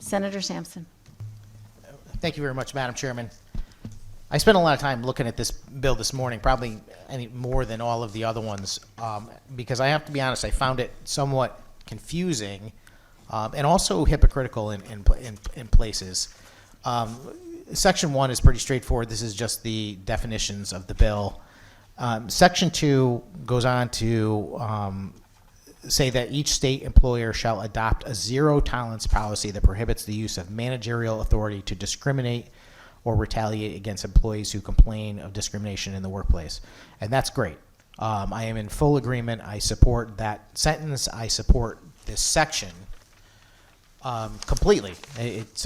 Senator Sampson. Thank you very much, Madam Chairman. I spent a lot of time looking at this bill this morning, probably any more than all of the other ones, because I have to be honest, I found it somewhat confusing and also hypocritical in places. Section 1 is pretty straightforward. This is just the definitions of the bill. Section 2 goes on to say that each state employer shall adopt a zero-tolerance policy that prohibits the use of managerial authority to discriminate or retaliate against employees who complain of discrimination in the workplace. And that's great. I am in full agreement. I support that sentence. I support this section completely. It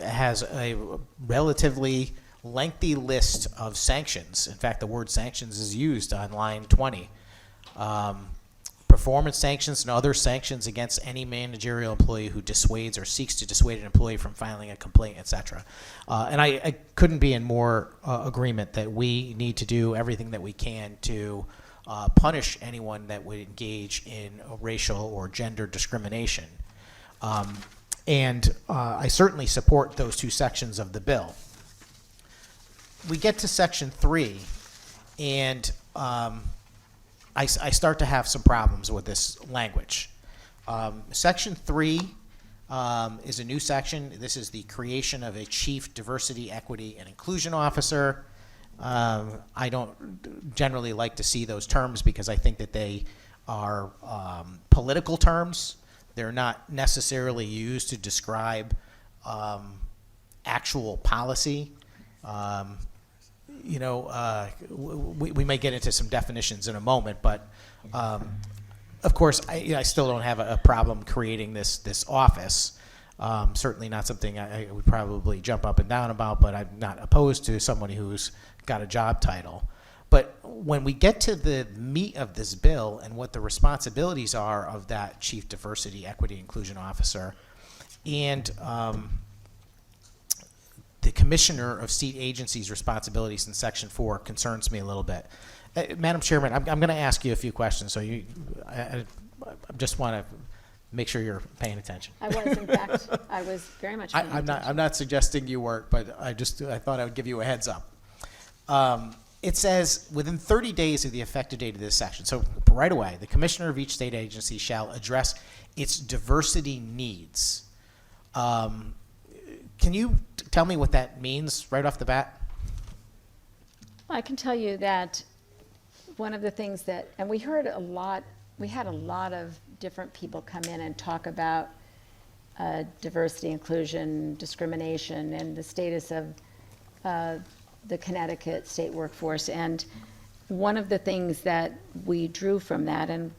has a relatively lengthy list of sanctions. In fact, the word sanctions is used on line 20. Performance sanctions and other sanctions against any managerial employee who dissuades or seeks to dissuade an employee from filing a complaint, etc. And I couldn't be in more agreement that we need to do everything that we can to punish anyone that would engage in racial or gender discrimination. And I certainly support those two sections of the bill. We get to Section 3, and I start to have some problems with this language. Section 3 is a new section. This is the creation of a Chief Diversity, Equity, and Inclusion Officer. I don't generally like to see those terms because I think that they are political terms. They're not necessarily used to describe actual policy. We may get into some definitions in a moment, but of course, I still don't have a problem creating this office. Certainly not something I would probably jump up and down about, but I'm not opposed to somebody who's got a job title. But when we get to the meat of this bill and what the responsibilities are of that Chief Diversity, Equity, Inclusion Officer, and the Commissioner of State Agencies' responsibilities in Section 4 concerns me a little bit. Madam Chairman, I'm going to ask you a few questions, so I just want to make sure you're paying attention. I was, in fact, I was very much paying attention. I'm not suggesting you weren't, but I thought I would give you a heads up. It says, within 30 days of the effective date of this section, so right away, the commissioner of each state agency shall address its diversity needs. Can you tell me what that means right off the bat? I can tell you that one of the things that, and we had a lot of different people come in and talk about diversity, inclusion, discrimination, and the status of the Connecticut state workforce. And one of the things that we drew from that, and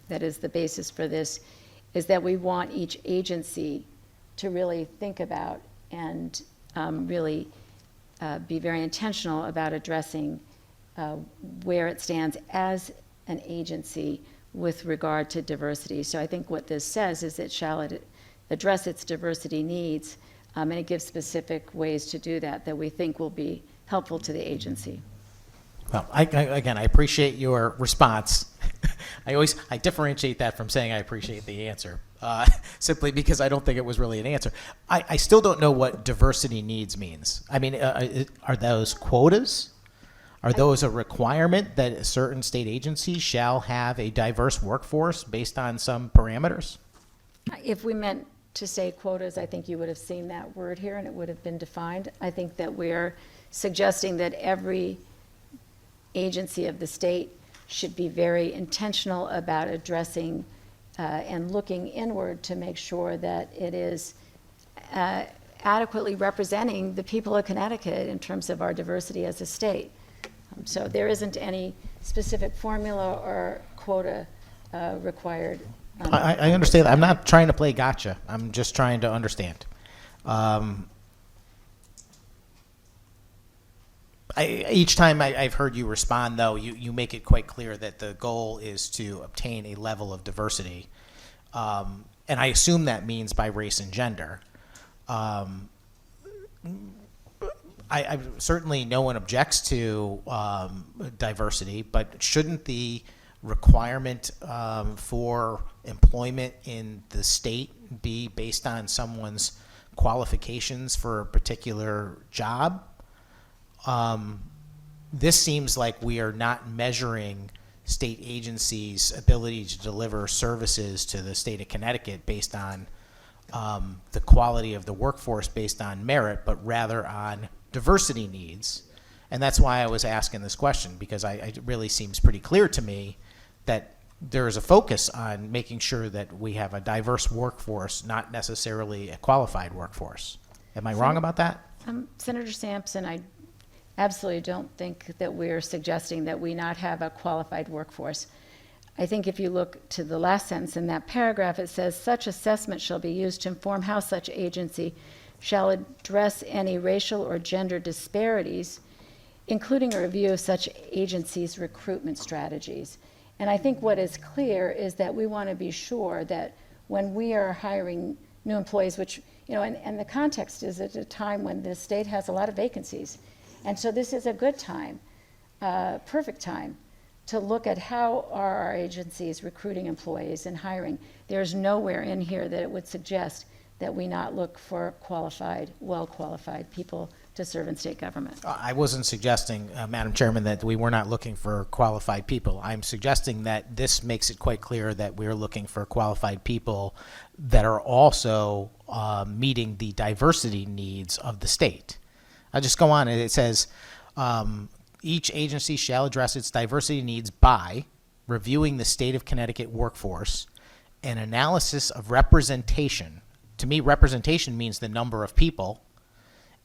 that is the basis for this, is that we want each agency to really think about and really be very intentional about addressing where it stands as an agency with regard to diversity. So I think what this says is it shall address its diversity needs, and it gives specific ways to do that we think will be helpful to the agency. Well, I appreciate your response. I differentiate that from saying I appreciate the answer, simply because I don't think it was really an answer. I still don't know what diversity needs means. I mean, are those quotas? Are those a requirement that certain state agencies shall have a diverse workforce based on some parameters? If we meant to say quotas, I think you would have seen that word here and it would have been defined. I think that we're suggesting that every agency of the state should be very intentional about addressing and looking inward to make sure that it is adequately representing the people of Connecticut in terms of our diversity as a state. So there isn't any specific formula or quota required. I understand. I'm not trying to play gotcha. I'm just trying to understand. Each time I've heard you respond, though, you make it quite clear that the goal is to obtain a level of diversity. And I assume that means by race and gender. I certainly no one objects to diversity, but shouldn't the requirement for employment in the state be based on someone's qualifications for a particular job. This seems like we are not measuring state agencies' ability to deliver services to the state of Connecticut based on the quality of the workforce based on merit, but rather on diversity needs. And that's why I was asking this question, because it really seems pretty clear to me that there is a focus on making sure that we have a diverse workforce, not necessarily a qualified workforce. Am I wrong about that? Senator Sampson, I absolutely don't think that we're suggesting that we not have a qualified workforce. I think if you look to the last sentence in that paragraph, it says, such assessment shall be used to inform how such agency shall address any racial or gender disparities, including a review of such agencies' recruitment strategies. And I think what is clear is that we want to be sure that when we are hiring new employees, which, and the context is at a time when the state has a lot of vacancies. And so this is a good time, perfect time, to look at how are our agencies recruiting employees and hiring. There's nowhere in here that it would suggest that we not look for qualified, well-qualified people to serve in state government. I wasn't suggesting, Madam Chairman, that we were not looking for qualified people. I'm suggesting that this makes it quite clear that we're looking for qualified people that are also meeting the diversity needs of the state. I'll just go on, and it says, each agency shall address its diversity needs by reviewing the state of Connecticut workforce, an analysis of representation. To me, representation means the number of people,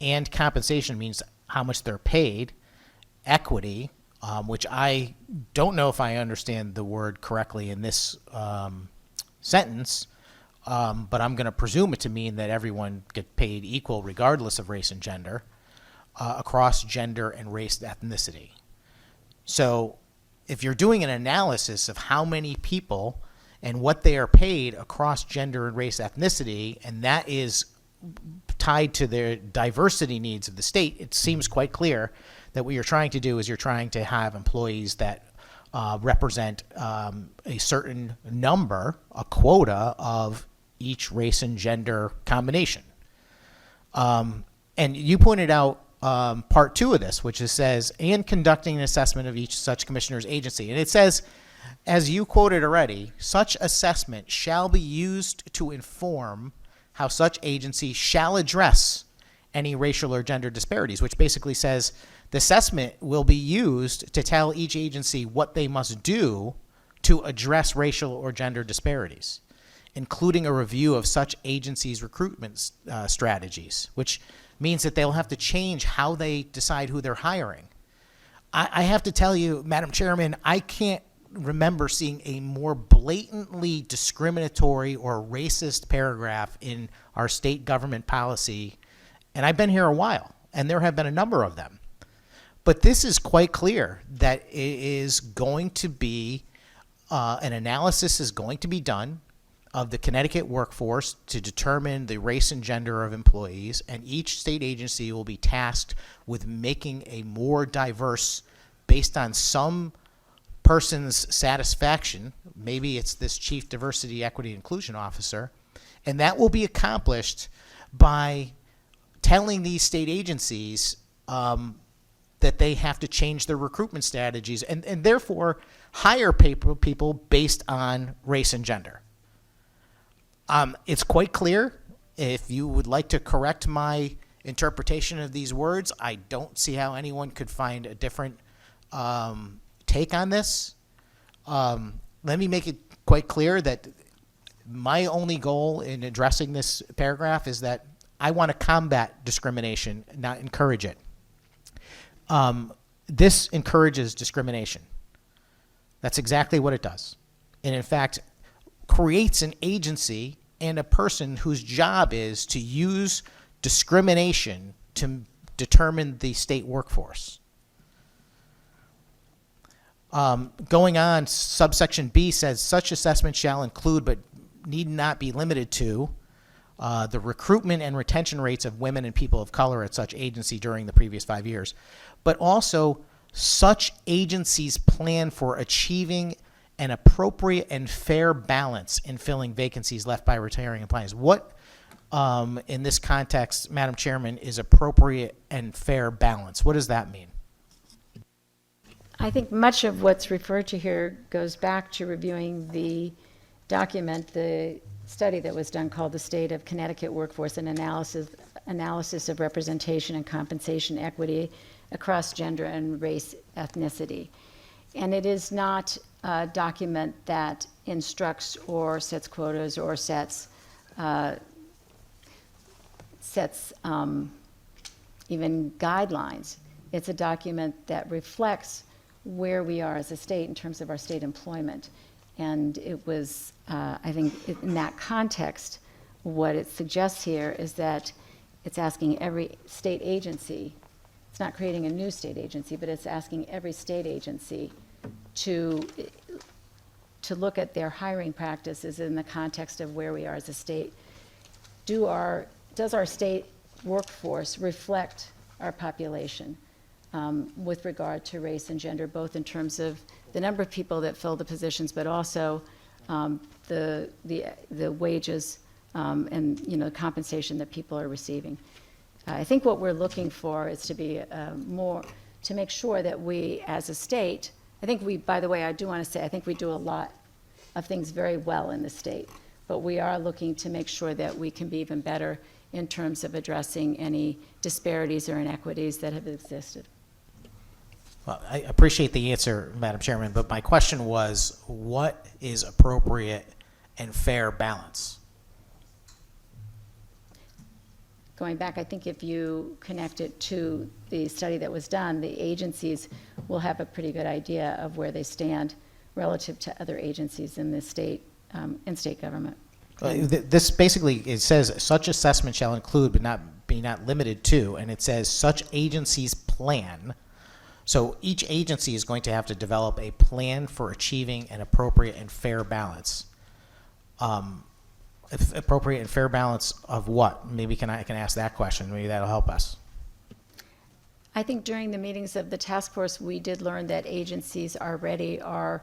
and compensation means how much they're paid, equity, which I don't know if I understand the word correctly in this sentence, but I'm going to presume it to mean that everyone gets paid equal regardless of race and gender, across gender and race ethnicity. So if you're doing an analysis of how many people and what they are paid across gender and race ethnicity, and that is tied to the diversity needs of the state, it seems quite clear that what you're trying to do is you're trying to have employees that represent a certain number, a quota of each race and gender combination. And you pointed out part 2 of this, which says, and conducting an assessment of each such commissioner's agency. And it says, as you quoted already, such assessment shall be used to inform how such agency shall address any racial or gender disparities, which basically says the assessment will be used to tell each agency what they must do to address racial or gender disparities, including a review of such agencies' recruitment strategies, which means that they'll have to change how they decide who they're hiring. I have to tell you, Madam Chairman, I can't remember seeing a more blatantly discriminatory or racist paragraph in our state government policy, and I've been here a while, and there have been a number of them. But this is quite clear that it is going to be, an analysis is going to be done of the Connecticut workforce to determine the race and gender of employees, and each state agency will be tasked with making a more diverse, based on some person's satisfaction. Maybe it's this chief diversity, equity, inclusion officer, and that will be accomplished by telling these state agencies that they have to change their recruitment strategies and therefore hire people based on race and gender. It's quite clear. If you would like to correct my interpretation of these words, I don't see how anyone could find a different take on this. Let me make it quite clear that my only goal in addressing this paragraph is that I want to combat discrimination, not encourage it. This encourages discrimination. That's exactly what it does. And in fact, creates an agency and a person whose job is to use discrimination to determine the state workforce. Going on, subsection B says such assessment shall include but need not be limited to the recruitment and retention rates of women and people of color at such agency during the previous 5 years, but also such agencies plan for achieving an appropriate and fair balance in filling vacancies left by retiring employees. What, in this context, Madam Chairman, is appropriate and fair balance? What does that mean? I think much of what's referred to here goes back to reviewing the document, the study that was done called the State of Connecticut Workforce and Analysis of Representation and Compensation Equity across gender and race ethnicity. And it is not a document that instructs or sets quotas or sets even guidelines. It's a document that reflects where we are as a state in terms of our state employment. And it was, I think, in that context, what it suggests here is that it's asking every state agency, it's not creating a new state agency, but it's asking every state agency to look at their hiring practices in the context of where we are as a state. Does our state workforce reflect our population with regard to race and gender, both in terms of the number of people that fill the positions, but also the wages and the compensation that people are receiving. I think what we're looking for is to be to make sure that we, as a state, by the way, I do want to say, I think we do a lot of things very well in the state, but we are looking to make sure that we can be even better in terms of addressing any disparities or inequities that have existed. Well, I appreciate the answer, Madam Chairman, but my question was, what is appropriate and fair balance? Going back, I think if you connect it to the study that was done, the agencies will have a pretty good idea of where they stand relative to other agencies in the state, in state government. This basically, it says such assessment shall include but be not limited to, and it says such agencies plan. So each agency is going to have to develop a plan for achieving an appropriate and fair balance. Appropriate and fair balance of what? Maybe I can ask that question. Maybe that'll help us. I think during the meetings of the task force, we did learn that agencies already are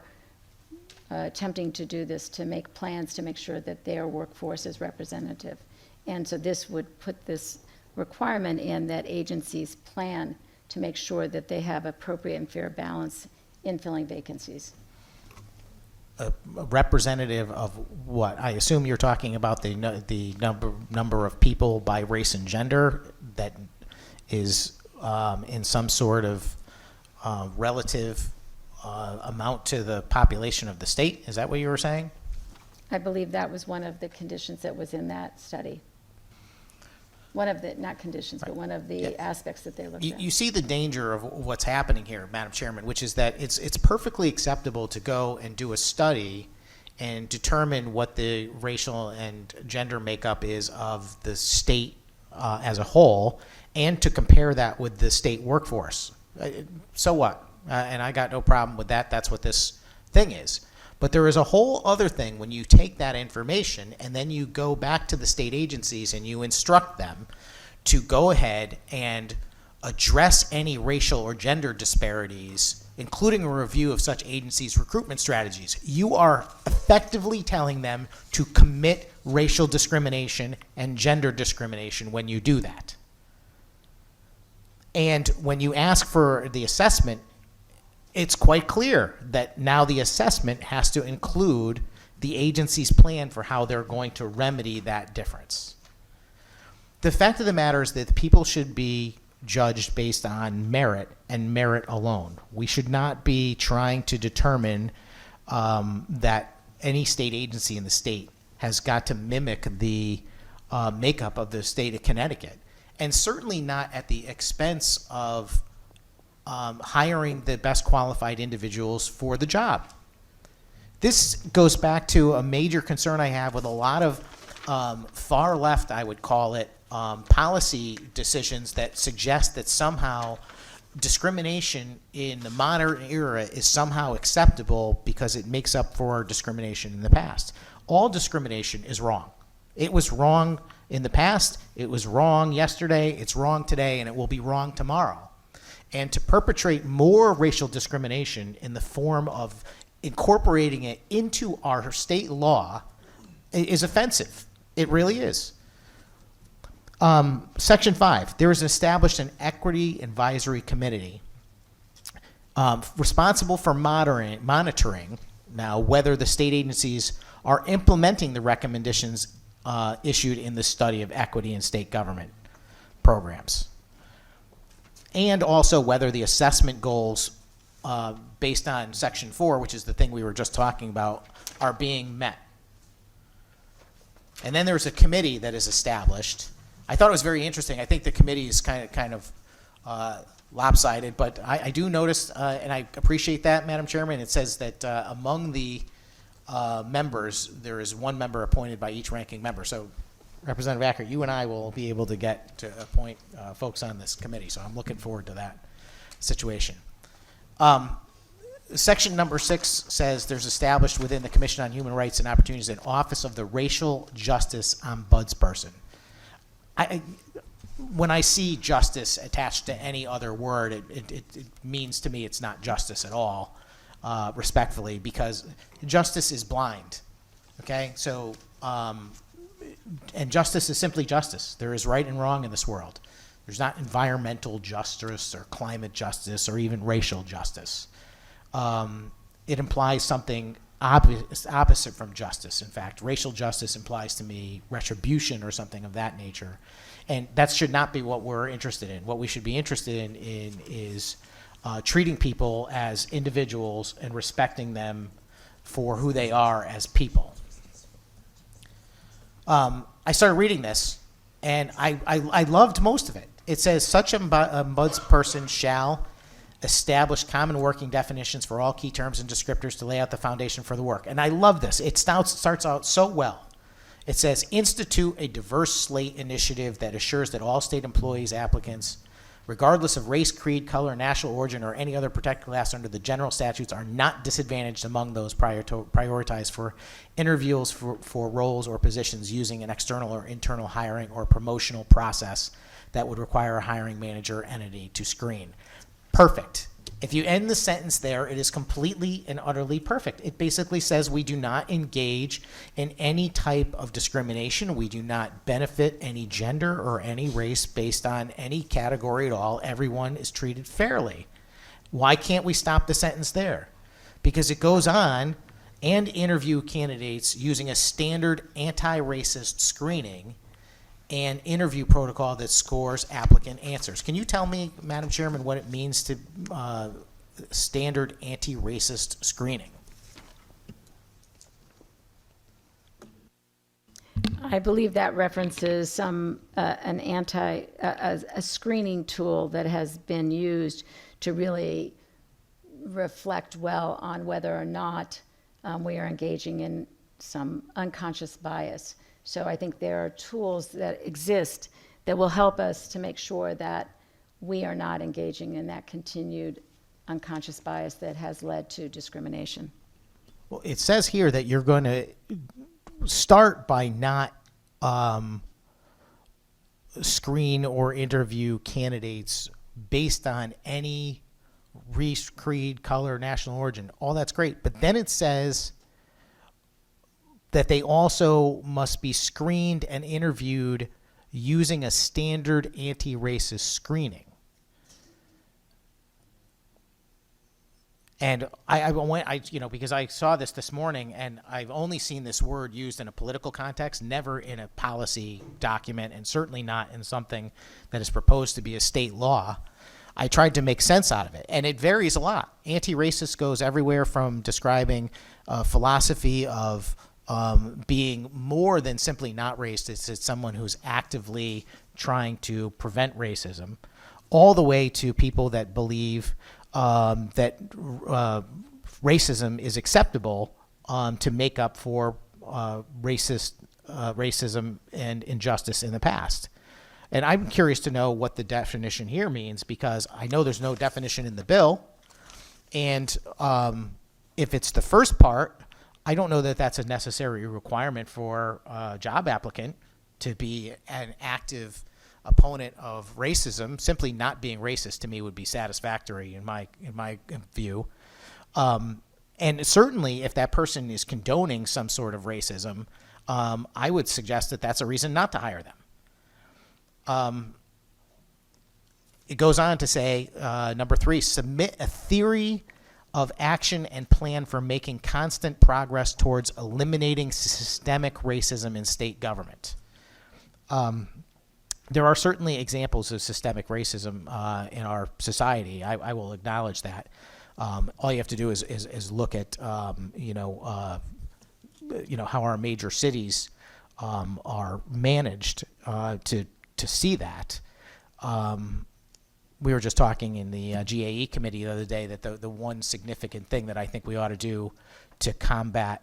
attempting to do this, to make plans to make sure that their workforce is representative. And so this would put this requirement in that agencies plan to make sure that they have appropriate and fair balance in filling vacancies. A representative of what? I assume you're talking about the number of people by race and gender that is in some sort of relative amount to the population of the state. Is that what you were saying? I believe that was one of the conditions that was in that study. One of the, not conditions, but one of the aspects that they looked at. You see the danger of what's happening here, Madam Chairman, which is that it's perfectly acceptable to go and do a study and determine what the racial and gender makeup is of the state as a whole, and to compare that with the state workforce. So what? And I got no problem with that. That's what this thing is. But there is a whole other thing when you take that information and then you go back to the state agencies and you instruct them to go ahead and address any racial or gender disparities, including a review of such agencies' recruitment strategies. You are effectively telling them to commit racial discrimination and gender discrimination when you do that. And when you ask for the assessment, it's quite clear that now the assessment has to include the agency's plan for how they're going to remedy that difference. The fact of the matter is that people should be judged based on merit and merit alone. We should not be trying to determine that any state agency in the state has got to mimic the makeup of the state of Connecticut, and certainly not at the expense of hiring the best qualified individuals for the job. This goes back to a major concern I have with a lot of far left, I would call it, policy decisions that suggest that somehow discrimination in the modern era is somehow acceptable because it makes up for discrimination in the past. All discrimination is wrong. It was wrong in the past, it was wrong yesterday, it's wrong today, and it will be wrong tomorrow. And to perpetrate more racial discrimination in the form of incorporating it into our state law is offensive. It really is. Section 5, there is established an equity advisory committee responsible for monitoring now whether the state agencies are implementing the recommendations issued in the study of equity in state government programs, and also whether the assessment goals based on Section 4, which is the thing we were just talking about, are being met. And then there's a committee that is established. I thought it was very interesting. I think the committee is kind of lopsided, but I do notice, and I appreciate that, Madam Chairman. It says that among the members, there is one member appointed by each ranking member. So, Representative Acker, you and I will be able to get to appoint folks on this committee. So I'm looking forward to that situation. Section number 6 says there's established within the Commission on Human Rights and Opportunities an Office of the Racial Justice Ombudsperson. When I see justice attached to any other word, it means to me it's not justice at all, respectfully, because justice is blind, okay? So, and justice is simply justice. There is right and wrong in this world. There's not environmental justice or climate justice or even racial justice. It implies something opposite from justice. In fact, racial justice implies to me retribution or something of that nature. And that should not be what we're interested in. What we should be interested in is treating people as individuals and respecting them for who they are as people. I started reading this, and I loved most of it. It says, such ombudsperson shall establish common working definitions for all key terms and descriptors to lay out the foundation for the work. And I love this. It starts out so well. It says, institute a diverse slate initiative that assures that all state employees, applicants, regardless of race, creed, color, national origin, or any other protected class under the general statutes, are not disadvantaged among those prioritized for interviews for roles or positions using an external or internal hiring or promotional process that would require a hiring manager entity to screen. Perfect. If you end the sentence there, it is completely and utterly perfect. It basically says we do not engage in any type of discrimination. We do not benefit any gender or any race based on any category at all. Everyone is treated fairly. Why can't we stop the sentence there? Because it goes on and interview candidates using a standard anti-racist screening and interview protocol that scores applicant answers. Can you tell me, Madam Chairman, what it means to standard anti-racist screening? I believe that references a screening tool that has been used to really reflect well on whether or not we are engaging in some unconscious bias. So I think there are tools that exist that will help us to make sure that we are not engaging in that continued unconscious bias that has led to discrimination. Well, it says here that you're going to start by not screen or interview candidates based on any race, creed, color, national origin. All that's great. But then it says that they also must be screened and interviewed using a standard anti-racist screening. And because I saw this morning, and I've only seen this word used in a political context, never in a policy document, and certainly not in something that is proposed to be a state law. I tried to make sense out of it, and it varies a lot. Anti-racist goes everywhere from describing a philosophy of being more than simply not racist. It's someone who's actively trying to prevent racism, all the way to people that believe that racism is acceptable to make up for racism and injustice in the past. And I'm curious to know what the definition here means, because I know there's no definition in the bill. And if it's the first part, I don't know that that's a necessary requirement for a job applicant to be an active opponent of racism. Simply not being racist to me would be satisfactory in my view. And certainly, if that person is condoning some sort of racism, I would suggest that that's a reason not to hire them. It goes on to say, number 3, submit a theory of action and plan for making constant progress towards eliminating systemic racism in state government. There are certainly examples of systemic racism in our society. I will acknowledge that. All you have to do is look at how our major cities are managed to see that. We were just talking in the GAE committee the other day that the one significant thing that I think we ought to do to combat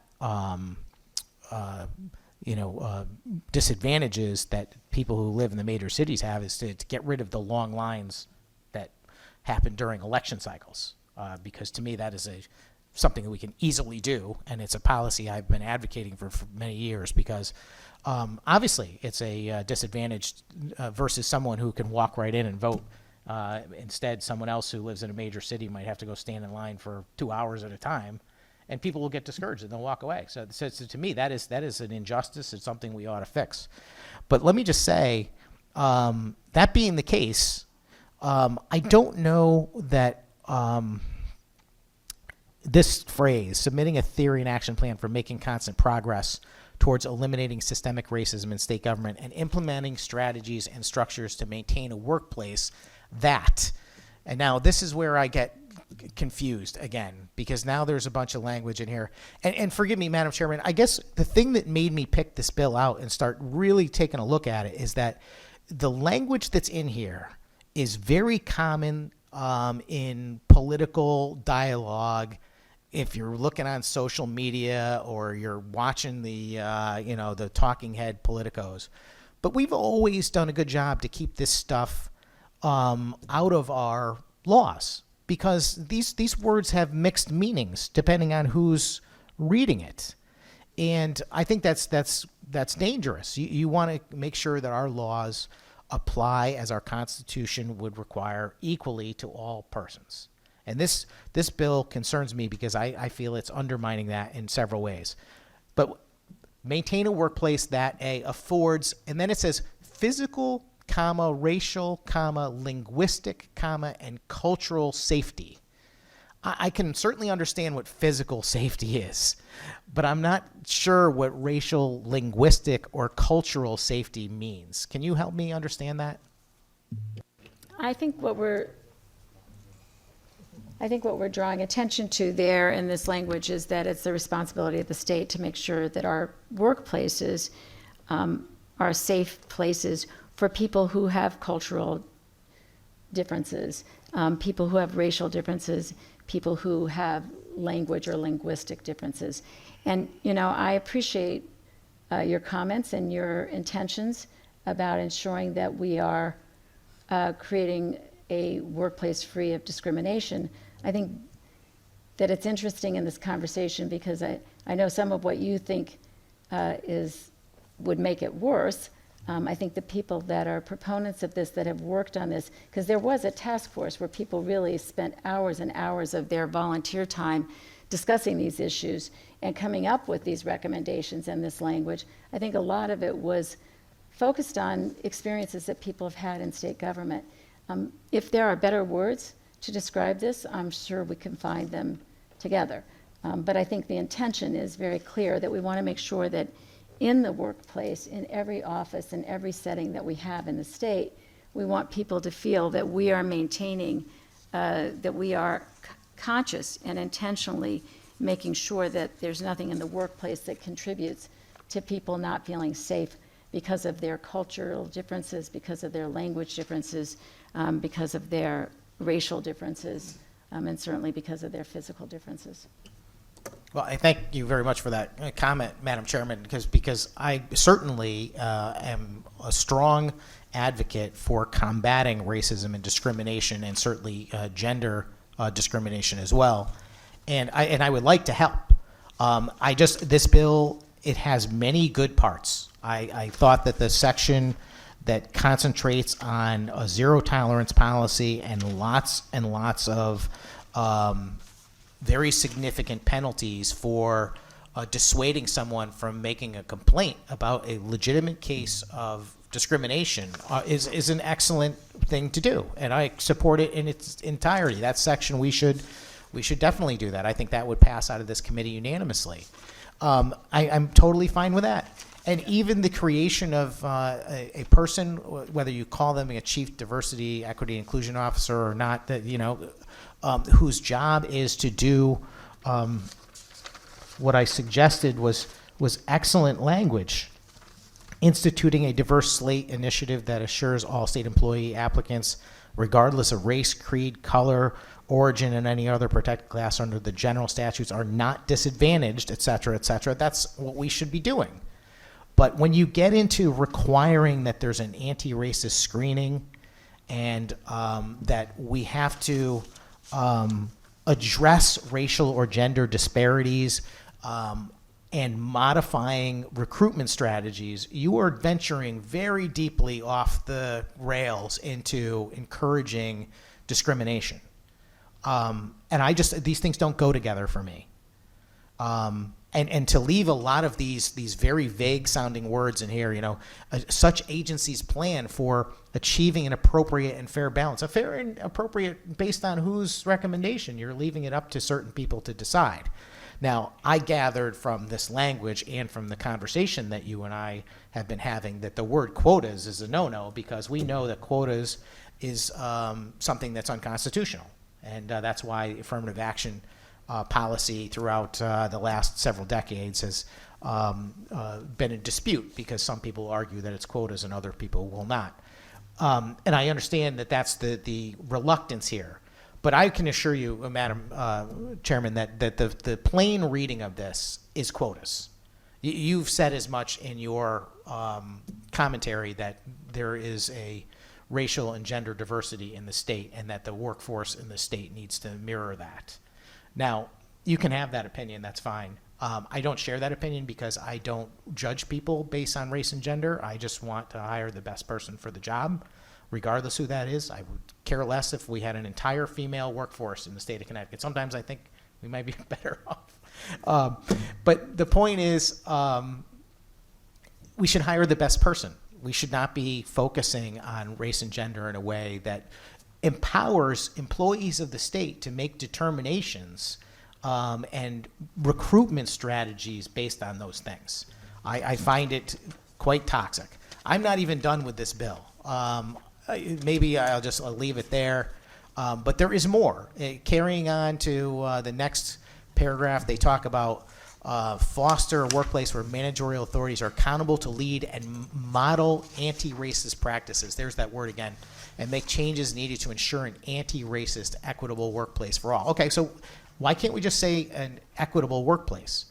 disadvantages that people who live in the major cities have is to get rid of the long lines that happen during election cycles. Because to me that is something that we can easily do, and it's a policy I've been advocating for many years, because obviously it's a disadvantage versus someone who can walk right in and vote. Instead, someone else who lives in a major city might have to go stand in line for 2 hours at a time, and people will get discouraged and they'll walk away. So to me, that is an injustice. It's something we ought to fix. But let me just say, that being the case, I don't know that this phrase, submitting a theory and action plan for making constant progress towards eliminating systemic racism in state government and implementing strategies and structures to maintain a workplace and now this is where I get confused again, because now there's a bunch of language in here. And forgive me, Madam Chairman, I guess the thing that made me pick this bill out and start really taking a look at it is that the language that's in here is very common in political dialogue. If you're looking on social media or you're watching the talking head politicos, but we've always done a good job to keep this stuff out of our laws, because these words have mixed meanings depending on who's reading it, and I think that's dangerous. You want to make sure that our laws apply as our Constitution would require equally to all persons. And this bill concerns me because I feel it's undermining that in several ways. But maintain a workplace that affords, and then it says physical, racial, linguistic, and cultural safety. I can certainly understand what physical safety is, but I'm not sure what racial, linguistic, or cultural safety means. Can you help me understand that? I think what we're drawing attention to there in this language is that it's the responsibility of the state to make sure that our workplaces are safe places for people who have cultural differences, people who have racial differences, people who have language or linguistic differences. And, I appreciate your comments and your intentions about ensuring that we are creating a workplace free of discrimination. I think that it's interesting in this conversation because I know some of what you think would make it worse. I think the people that are proponents of this, that have worked on this, because there was a task force where people really spent hours and hours of their volunteer time discussing these issues and coming up with these recommendations and this language. I think a lot of it was focused on experiences that people have had in state government. If there are better words to describe this, I'm sure we can find them together. But I think the intention is very clear, that we want to make sure that in the workplace, in every office, in every setting that we have in the state, we want people to feel that we are maintaining, that we are conscious and intentionally making sure that there's nothing in the workplace that contributes to people not feeling safe because of their cultural differences, because of their language differences, because of their racial differences, and certainly because of their physical differences. Well, I thank you very much for that comment, Madam Chairman, because I certainly am a strong advocate for combating racism and discrimination, and certainly gender discrimination as well. And I would like to help. This bill, it has many good parts. I thought that the section that concentrates on a zero tolerance policy and lots of very significant penalties for dissuading someone from making a complaint about a legitimate case of discrimination is an excellent thing to do, and I support it in its entirety. That section, we should definitely do that. I think that would pass out of this committee unanimously. I'm totally fine with that. And even the creation of a person, whether you call them a chief diversity, equity, inclusion officer or not, that whose job is to do what I suggested was excellent language. Instituting a diverse slate initiative that assures all state employee applicants, regardless of race, creed, color, origin, and any other protected class under the general statutes, are not disadvantaged, et cetera, et cetera. That's what we should be doing. But when you get into requiring that there's an anti-racist screening and that we have to address racial or gender disparities and modifying recruitment strategies, you are venturing very deeply off the rails into encouraging discrimination. And these things don't go together for me. And to leave a lot of these very vague sounding words in here, such agencies plan for achieving an appropriate and fair balance. A fair and appropriate based on whose recommendation? You're leaving it up to certain people to decide. Now, I gathered from this language and from the conversation that you and I have been having that the word quotas is a no-no, because we know that quotas is something that's unconstitutional. And that's why affirmative action policy throughout the last several decades has been in dispute, because some people argue that it's quotas and other people will not. And I understand that that's the reluctance here. But I can assure you, Madam Chairman, that the plain reading of this is quotas. You've said as much in your commentary that there is a racial and gender diversity in the state and that the workforce in the state needs to mirror that. Now, you can have that opinion, that's fine. I don't share that opinion because I don't judge people based on race and gender. I just want to hire the best person for the job, regardless who that is. I would care less if we had an entire female workforce in the state of Connecticut. Sometimes I think we might be better off. But the point is, we should hire the best person. We should not be focusing on race and gender in a way that empowers employees of the state to make determinations and recruitment strategies based on those things. I find it quite toxic. I'm not even done with this bill. Maybe I'll just leave it there. But there is more. Carrying on to the next paragraph, they talk about foster a workplace where managerial authorities are accountable to lead and model anti-racist practices. There's that word again. And make changes needed to ensure an anti-racist, equitable workplace for all. Okay, so why can't we just say an equitable workplace?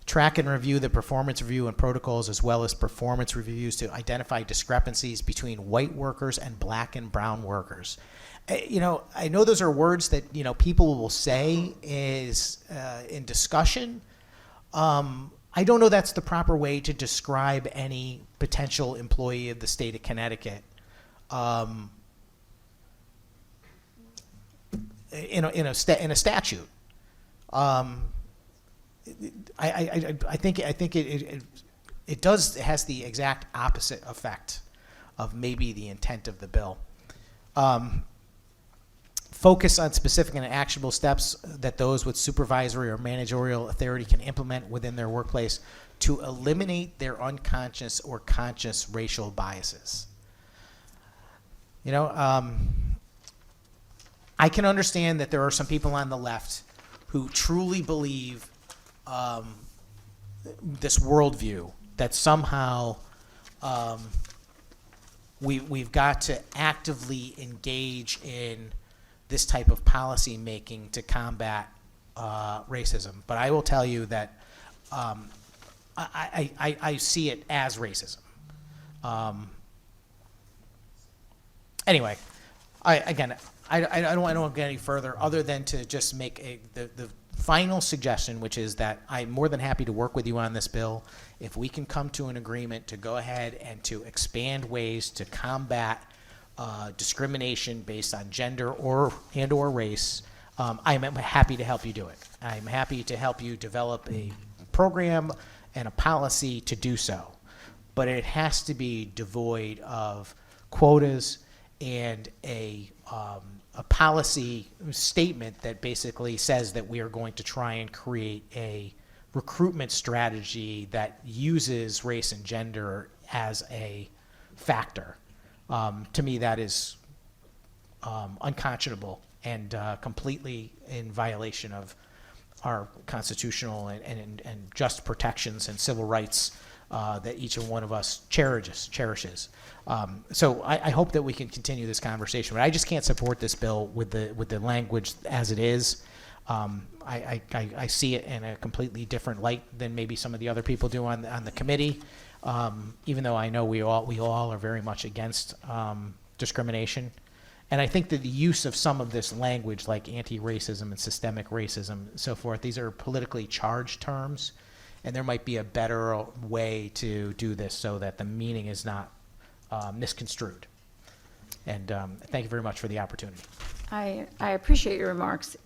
Track and review the performance review and protocols, as well as performance reviews to identify discrepancies between white workers and black and brown workers. I know those are words that people will say is in discussion. I don't know that's the proper way to describe any potential employee of the state of Connecticut in a statute. I think it has the exact opposite effect of maybe the intent of the bill. Focus on specific and actionable steps that those with supervisory or managerial authority can implement within their workplace to eliminate their unconscious or conscious racial biases. I can understand that there are some people on the left who truly believe this worldview that somehow we've got to actively engage in this type of policy making to combat racism. But I will tell you that I see it as racism. Anyway, I don't want to get any further other than to just make the final suggestion, which is that I'm more than happy to work with you on this bill. If we can come to an agreement to go ahead and to expand ways to combat discrimination based on gender or race, I'm happy to help you do it. I'm happy to help you develop a program and a policy to do so. But it has to be devoid of quotas and a policy statement that basically says that we are going to try and create a recruitment strategy that uses race and gender as a factor. To me, that is unconscionable and completely in violation of our constitutional and just protections and civil rights that each and one of us cherishes. So I hope that we can continue this conversation, but I just can't support this bill with the language as it is. I see it in a completely different light than maybe some of the other people do on the committee. Even though I know we all are very much against discrimination. And I think that the use of some of this language, like anti-racism and systemic racism and so forth, these are politically charged terms, and there might be a better way to do this so that the meaning is not misconstrued. And thank you very much for the opportunity. I appreciate your remarks,